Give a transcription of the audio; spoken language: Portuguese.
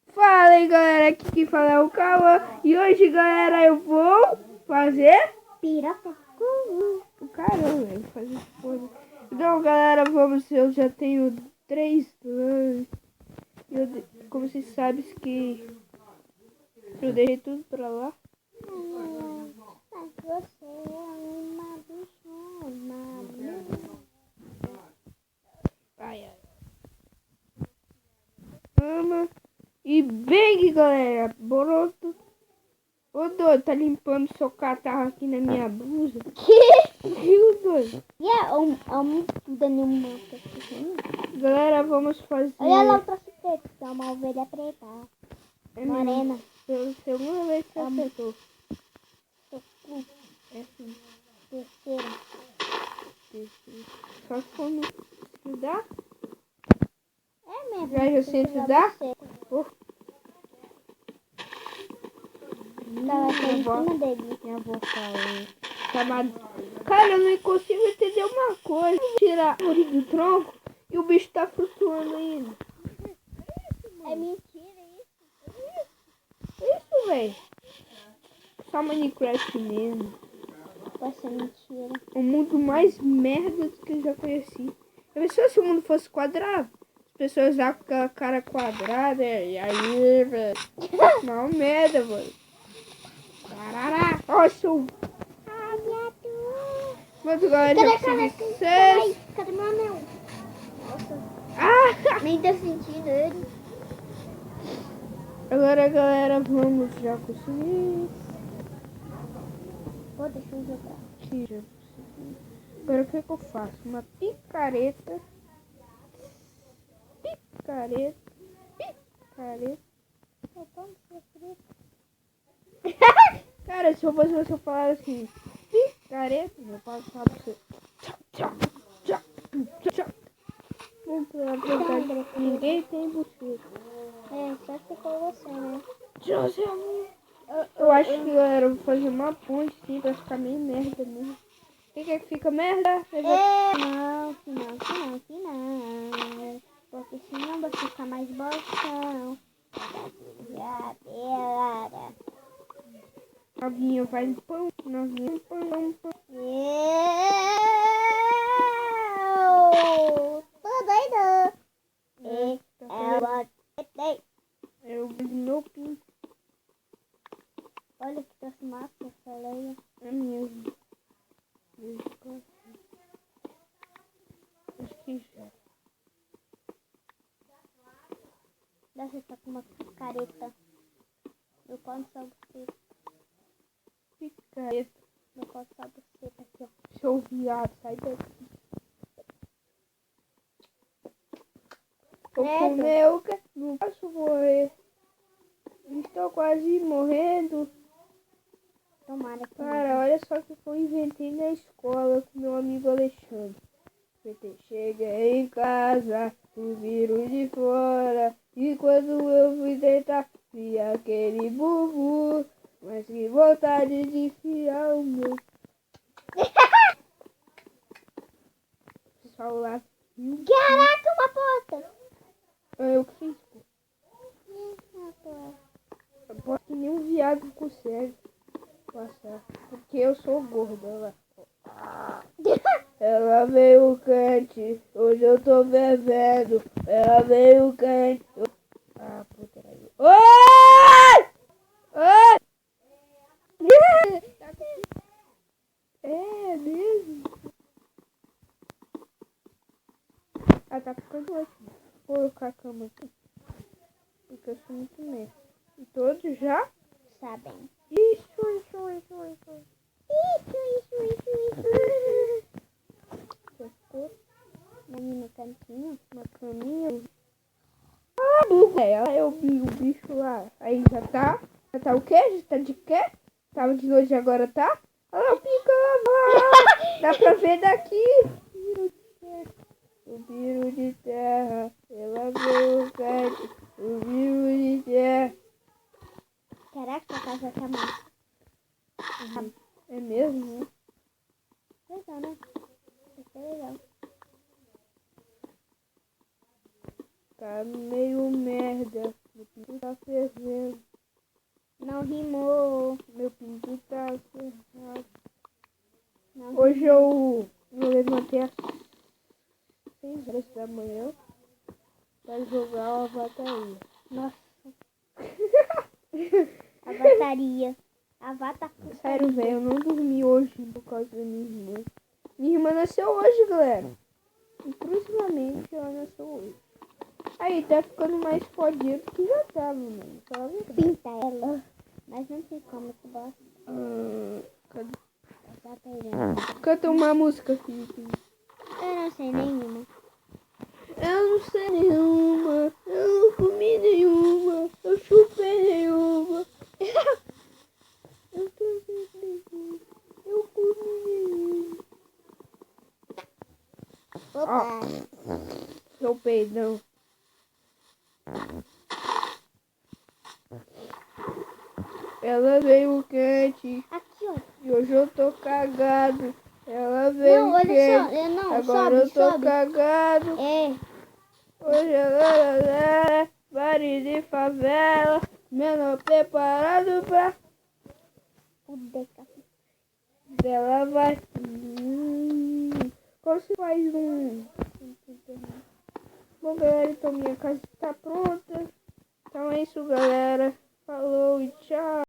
Fala aí, galera, aqui quem fala é o Cauã. E hoje, galera, eu vou fazer piroca. Caramba, velho, fazer coisa. Então, galera, eu já tenho 3 planos. Como vocês sabem que eu deixei tudo pra lá. Mas você é uma bichona. Ai, ai. Ama. E bem, galera, Boroto. Ô, doido, tá limpando seu catarro aqui na minha blusa. Que? Viu, doido? Dando um mapa aqui. Galera, vamos fazer... Olha lá o troço preto, que é uma ovelha preta. É Morena. Segunda vez que você acertou. É assim. Terceira. Só se for me estudar. É mesmo. Já sei estudar? Tava até em cima dele. Minha avó falou. Cara, eu não consigo entender uma coisa. Tirar a árvore do tronco e o bicho tá flutuando ainda. É mentira isso. Isso, velho. Só Minecraft mesmo. Pode ser mentira. O mundo mais merda que eu já conheci. Eu pensei se o mundo fosse quadrado. As pessoas usam aquela cara quadrada. E aí, velho. Não, merda, mano. Carará. Nossa, mas galera, já consegui 6. Cadê meu anel? Nossa. Ah! Nem deu sentido ele. Agora, galera, vamos já conseguir. Pô, deixa eu jogar. Aqui, já consegui. Agora, o que eu faço? Uma picareta. Picareta. Cara, se eu fosse você falar assim, picareta, eu posso falar pra você. Não, pela verdade, ninguém tem buceta. É, só ficou você, né? Eu acho que, galera, eu vou fazer uma ponte sim pra ficar meio merda mesmo. O que fica merda? Não. Porque senão vai ficar mais bolsão. Novinha vai no pão, novinha pão. Tô doido. Eu meu pinto. Olha que trouxe massa, falei. É mesmo. Acho que já. Você tá com uma picareta. Eu conto só você. Picareta. Eu conto só você, tá aqui, ó. Seu viado, sai daqui. Tô com meu, não posso morrer. Estou quase morrendo. Tomara que Cara, olha só o que eu inventei na escola com meu amigo Alexandre. Cheguei em casa, o vírus de fora. E quando eu fui deitar, vi aquele bubu. Mas que vontade de enfiar o meu. Pessoal lá. caraca, uma porta! Eu que fiz, pô. Eu que nem um viado consegue passar. Porque eu sou gorda, ela. Ela veio quente, hoje eu tô bebendo. Ela veio quente. Ah, puta aí. Oi! Oi! É mesmo? Ah, tá ficando ótimo. Vou colocar a cama aqui. Porque eu sou muito merda. E todos já Sabem. Isso. Ali no cantinho. Uma caminha. Ah, burro. É o bicho lá. Aí já tá. Já tá o quê? Já tá de quê? Tava de noite agora, tá? Ela fica lá. Dá pra ver daqui. O vírus de terra. Ela veio quente. O vírus de terra. Caraca, a casa tá massa. É mesmo, né? Legal, né? Isso é legal. Tá meio merda. igual a bateria. Nossa. A bateria. A vata. Sério, velho, eu não dormi hoje por causa da minha irmã. Minha irmã nasceu hoje, galera. Inclusivamente, ela nasceu hoje. Aí, tá ficando mais fodida do que já tava, mano. Fala a verdade. Pinta ela. Mas não sei como que gosta. Cadê? Tá pegando. Canta uma música, Felipe. Eu não sei nenhuma. Eu não sei nenhuma, eu não comi nenhuma, eu chupei nenhuma. Eu comi nenhuma, eu comi nenhuma. Opa. Meu peidão. Ela veio quente Aqui, ó. e hoje eu tô cagado. Ela veio Não, olha quente, só. Eu não. agora eu tô cagado. É. Hoje é bares de favela, menor preparado pra... O Deca. Ela vai... Como se faz um... Bom, galera, então minha casa está pronta. Então é isso, galera. Falou e tchau.